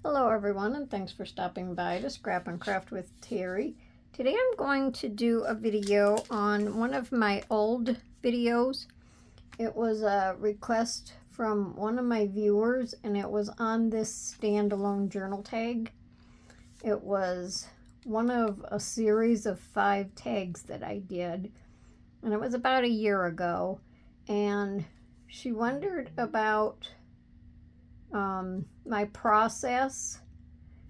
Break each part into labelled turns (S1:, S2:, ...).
S1: Hello everyone, and thanks for stopping by to Scrap and Craft with Terry. Today I'm going to do a video on one of my old videos. It was a request from one of my viewers, and it was on this standalone journal tag. It was one of a series of 5 tags that I did, and it was about a year ago, and she wondered about my process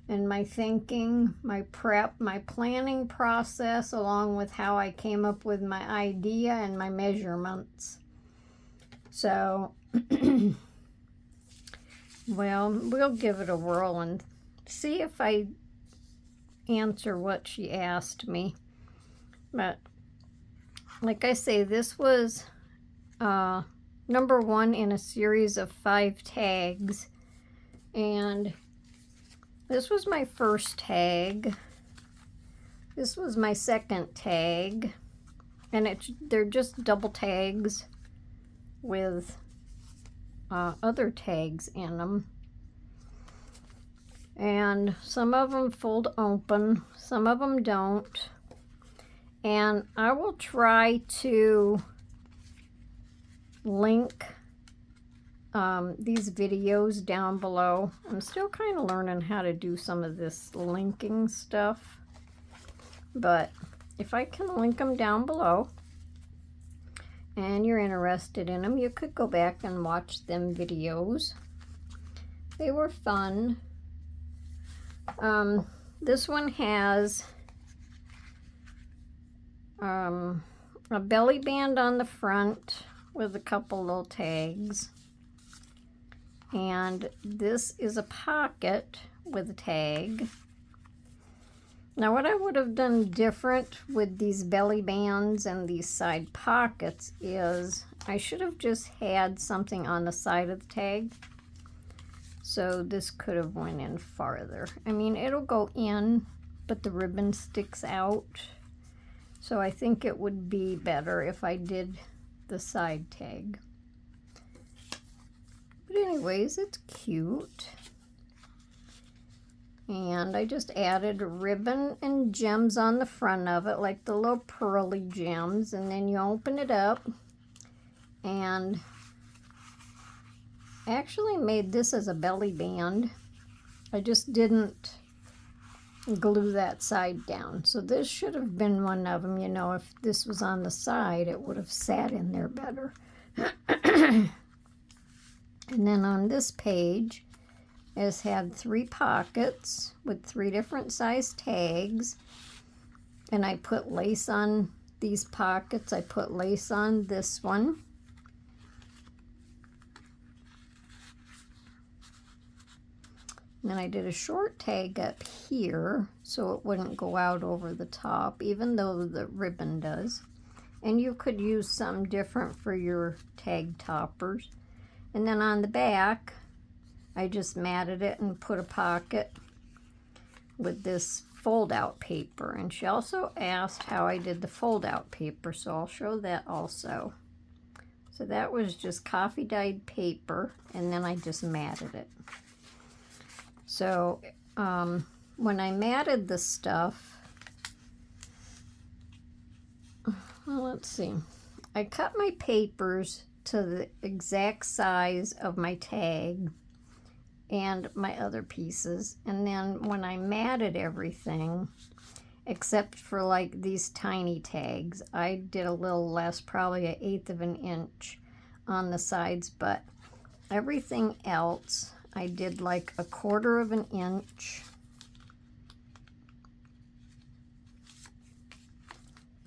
S1: and my thinking, my prep, my planning process, along with how I came up with my idea and my measurements. So, well, we'll give it a whirl and see if I answer what she asked me. But, like I say, this was number 1 in a series of 5 tags. And this was my first tag. This was my second tag. And they're just double tags with other tags in them. And some of them fold open, some of them don't. And I will try to link these videos down below. I'm still kind of learning how to do some of this linking stuff, but if I can link them down below and you're interested in them, you could go back and watch them videos. They were fun. This one has a belly band on the front with a couple little tags. And this is a pocket with a tag. Now, what I would have done different with these belly bands and these side pockets is I should have just had something on the side of the tag. So this could have went in farther. I mean, it'll go in, but the ribbon sticks out. So I think it would be better if I did the side tag. But anyways, it's cute. And I just added ribbon and gems on the front of it, like the little pearly gems. And then you open it up. And I actually made this as a belly band. I just didn't glue that side down. So this should have been one of them. You know, if this was on the side, it would have sat in there better. And then on this page, it had 3 pockets with 3 different size tags. And I put lace on these pockets. I put lace on this one. And then I did a short tag up here so it wouldn't go out over the top, even though the ribbon does. And you could use something different for your tag toppers. And then on the back, I just matted it and put a pocket with this fold-out paper. And she also asked how I did the fold-out paper, so I'll show that also. So that was just coffee-dyed paper, and then I just matted it. So when I matted the stuff, well, let's see. I cut my papers to the exact size of my tag and my other pieces. And then when I matted everything, except for like these tiny tags, I did a little less, probably 1/8 of an inch on the sides, but everything else I did like 1/4 of an inch,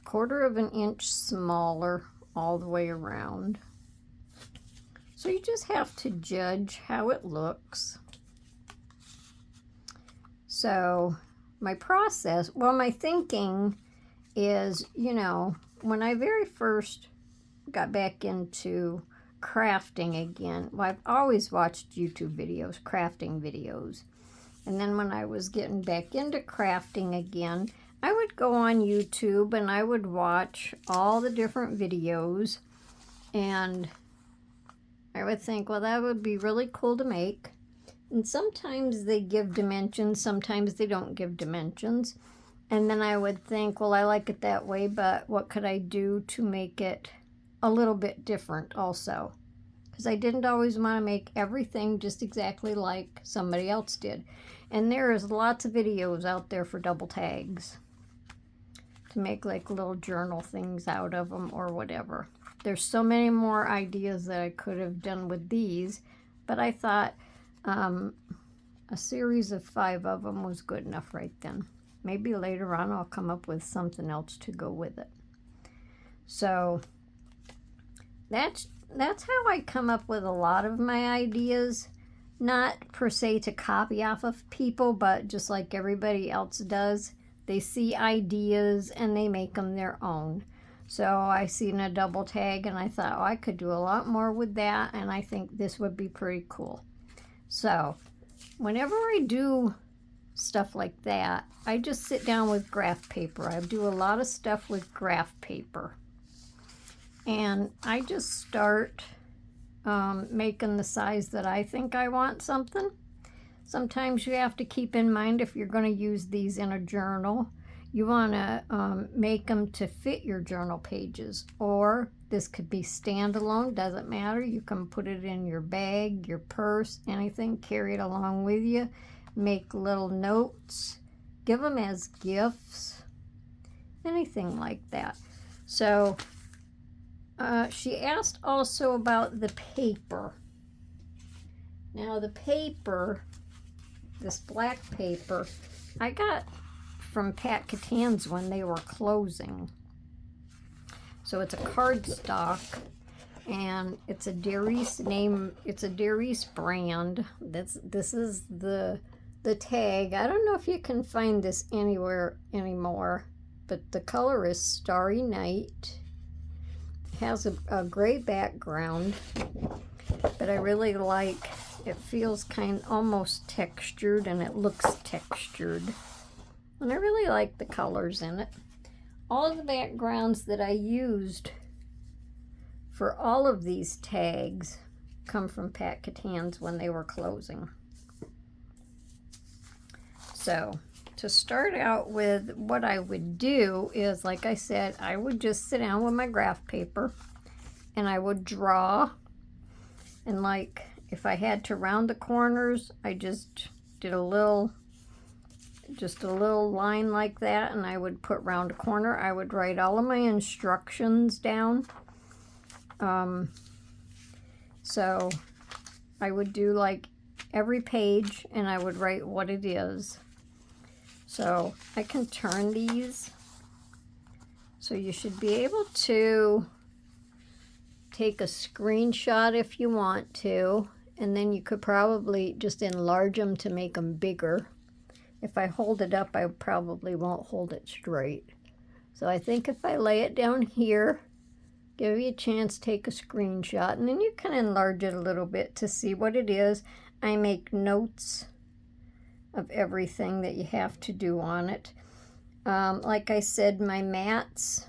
S1: 1/4 of an inch smaller all the way around. So you just have to judge how it looks. So my process, well, my thinking is, you know, when I very first got back into crafting again, well, I've always watched YouTube videos, crafting videos. And then when I was getting back into crafting again, I would go on YouTube and I would watch all the different videos, and I would think, well, that would be really cool to make. And sometimes they give dimensions, sometimes they don't give dimensions. And then I would think, well, I like it that way, but what could I do to make it a little bit different also? Because I didn't always want to make everything just exactly like somebody else did. And there is lots of videos out there for double tags to make like little journal things out of them or whatever. There's so many more ideas that I could have done with these, but I thought a series of 5 of them was good enough right then. Maybe later on I'll come up with something else to go with it. So that's how I come up with a lot of my ideas. Not per se to copy off of people, but just like everybody else does. They see ideas and they make them their own. So I seen a double tag and I thought, oh, I could do a lot more with that, and I think this would be pretty cool. So whenever I do stuff like that, I just sit down with graph paper. I do a lot of stuff with graph paper. And I just start making the size that I think I want something. Sometimes you have to keep in mind, if you're going to use these in a journal, you want to make them to fit your journal pages. Or this could be standalone, doesn't matter. You can put it in your bag, your purse, anything, carry it along with you. Make little notes, give them as gifts, anything like that. So she asked also about the paper. Now the paper, this black paper, I got from Pat Catan's when they were closing. So it's a cardstock, and it's a Darice name. It's a Darice brand. This is the tag. I don't know if you can find this anywhere anymore, but the color is Starry Night. It has a gray background, but I really like, it feels kind of almost textured, and it looks textured. And I really like the colors in it. All of the backgrounds that I used for all of these tags come from Pat Catan's when they were closing. So to start out with, what I would do is, like I said, I would just sit down with my graph paper and I would draw. And like, if I had to round the corners, I just did a little line like that, and I would put round a corner. I would write all of my instructions down. So I would do like every page, and I would write what it is. So I can turn these, so you should be able to take a screenshot if you want to, and then you could probably just enlarge them to make them bigger. If I hold it up, I probably won't hold it straight. So I think if I lay it down here, give you a chance to take a screenshot, and then you can enlarge it a little bit to see what it is. I make notes of everything that you have to do on it. Like I said, my mats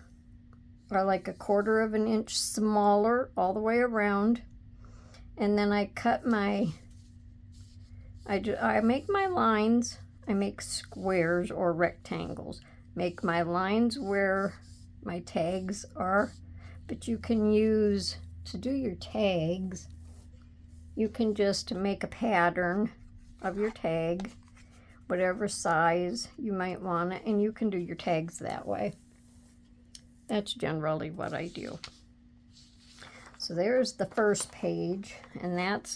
S1: are like 1/4 of an inch smaller all the way around. And then I cut my, I make my lines. I make squares or rectangles. Make my lines where my tags are. But you can use, to do your tags, you can just make a pattern of your tag, whatever size you might want it, and you can do your tags that way. That's generally what I do. So there's the first page, and that's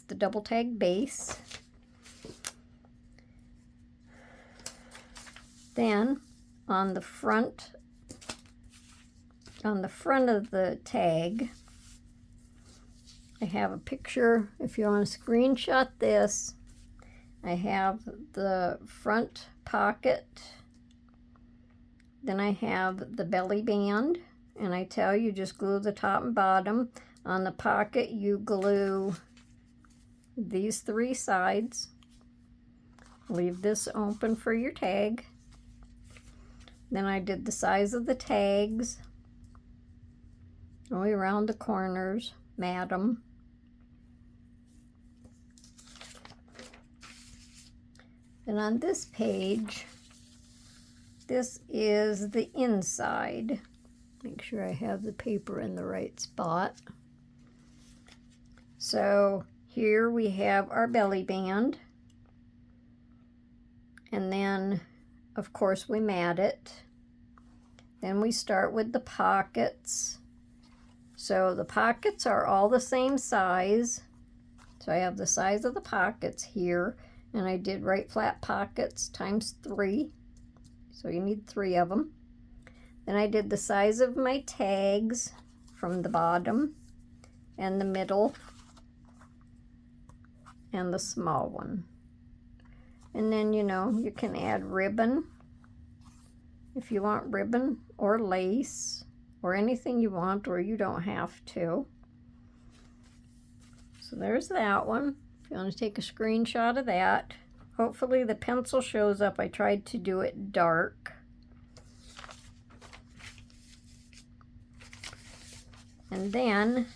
S1: the double tag base. Then on the front of the tag, I have a picture. If you want to screenshot this, I have the front pocket. Then I have the belly band, and I tell you, just glue the top and bottom. On the pocket, you glue these 3 sides. Leave this open for your tag. Then I did the size of the tags, only around the corners, mat them. And on this page, this is the inside. Make sure I have the paper in the right spot. So here we have our belly band. And then, of course, we mat it. Then we start with the pockets. So the pockets are all the same size. So I have the size of the pockets here. And I did right flat pockets times 3. So you need 3 of them. Then I did the size of my tags from the bottom and the middle and the small one. And then, you know, you can add ribbon if you want ribbon or lace or anything you want, or you don't have to. So there's that one. If you want to take a screenshot of that. Hopefully the pencil shows up. I tried to do it dark. And then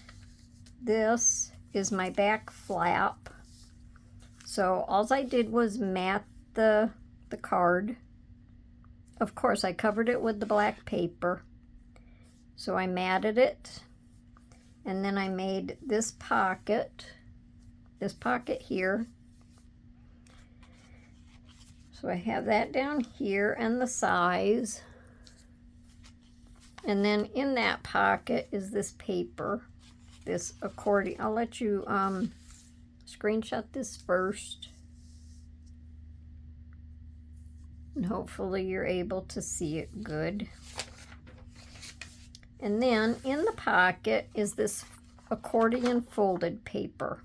S1: this is my back flap. So all I did was mat the card. Of course, I covered it with the black paper. So I matted it. And then I made this pocket here. So I have that down here and the size. And then in that pocket is this paper, this accordion. I'll let you screenshot this first. And hopefully you're able to see it good. And then in the pocket is this accordion folded paper.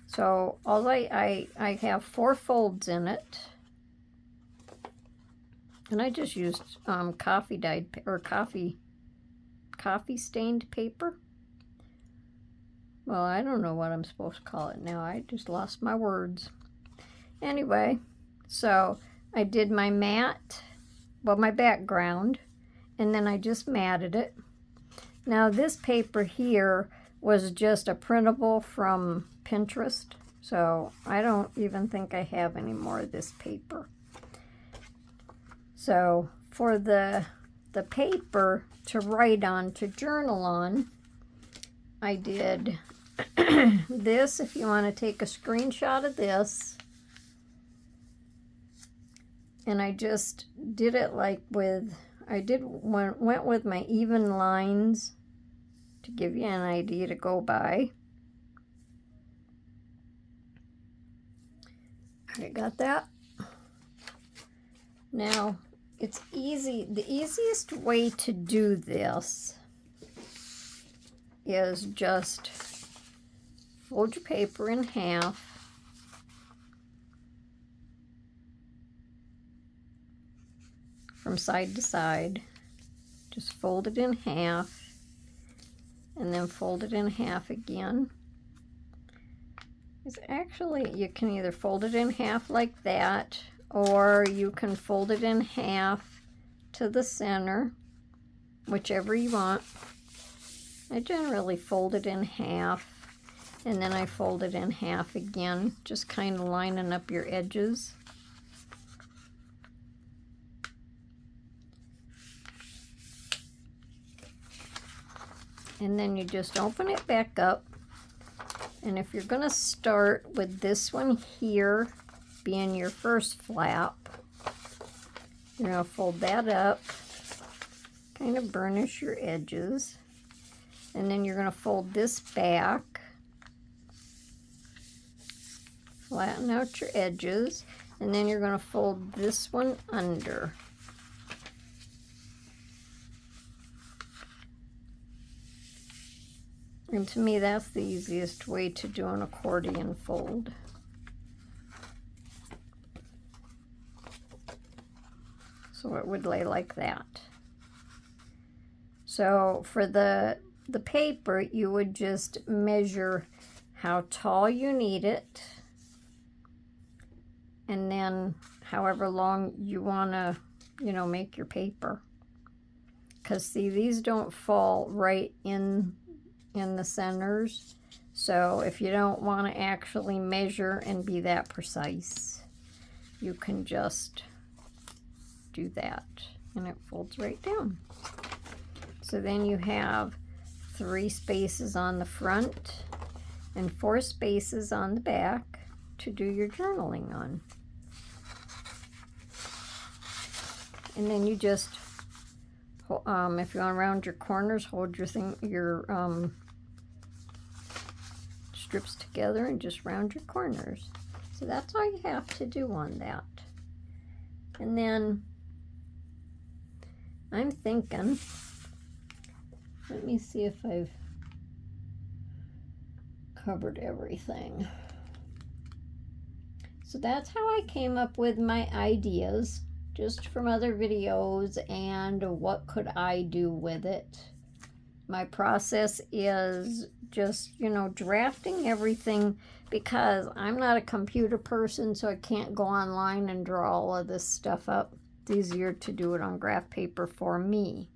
S1: So all I have 4 folds in it. And I just used coffee dyed or coffee stained paper. Well, I don't know what I'm supposed to call it now. I just lost my words. Anyway, so I did my mat, well, my background, and then I just matted it. Now this paper here was just a printable from Pinterest, so I don't even think I have any more of this paper. So for the paper to write on, to journal on, I did this. If you want to take a screenshot of this, and I just did it like with, went with my even lines to give you an idea to go by. I got that. Now, it's easy. The easiest way to do this is just fold your paper in half. From side to side. Just fold it in half and then fold it in half again. It's actually, you can either fold it in half like that, or you can fold it in half to the center, whichever you want. I generally fold it in half, and then I fold it in half again, just kind of lining up your edges. And then you just open it back up. And if you're going to start with this one here being your first flap, you're going to fold that up, kind of burnish your edges, and then you're going to fold this back, flatten out your edges, and then you're going to fold this one under. And to me, that's the easiest way to do an accordion fold. So it would lay like that. So for the paper, you would just measure how tall you need it, and then however long you want to, make your paper. Because see, these don't fall right in the centers, so if you don't want to actually measure and be that precise, you can just do that and it folds right down. So then you have 3 spaces on the front and 4 spaces on the back to do your journaling on. And then you just, if you want to round your corners, hold your strips together and just round your corners. So that's all you have to do on that. And then I'm thinking, let me see if I've covered everything. So that's how I came up with my ideas, just from other videos and what could I do with it. My process is just, drafting everything, because I'm not a computer person, so I can't go online and draw all of this stuff up. It's easier to do it on graph paper for me.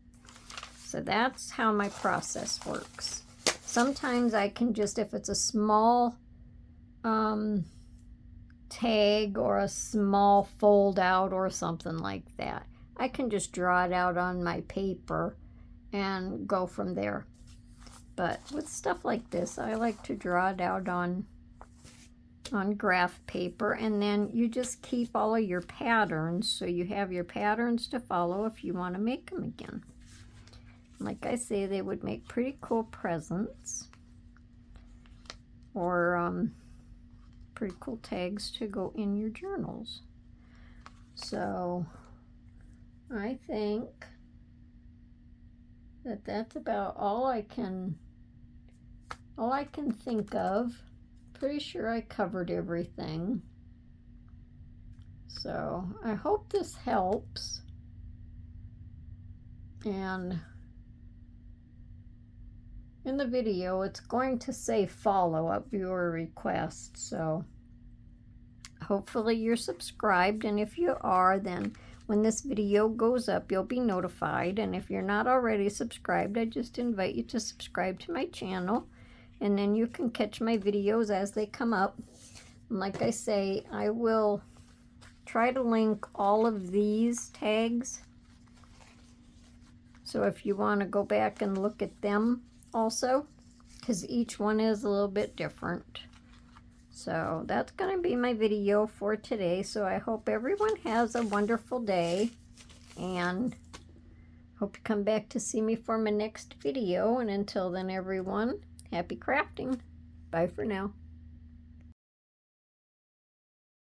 S1: So that's how my process works. Sometimes I can just, if it's a small tag or a small fold out or something like that, I can just draw it out on my paper and go from there. But with stuff like this, I like to draw it out on graph paper, and then you just keep all of your patterns, so you have your patterns to follow if you want to make them again. Like I say, they would make pretty cool presents or pretty cool tags to go in your journals. So I think that that's about all I can think of. Pretty sure I covered everything. So I hope this helps. And in the video, it's going to say follow-up viewer request. So hopefully you're subscribed. And if you are, then when this video goes up, you'll be notified. And if you're not already subscribed, I just invite you to subscribe to my channel. And then you can catch my videos as they come up. And like I say, I will try to link all of these tags. So if you want to go back and look at them also, because each one is a little bit different. So that's going to be my video for today. So I hope everyone has a wonderful day, and hope you come back to see me for my next video. And until then, everyone, happy crafting. Bye for now.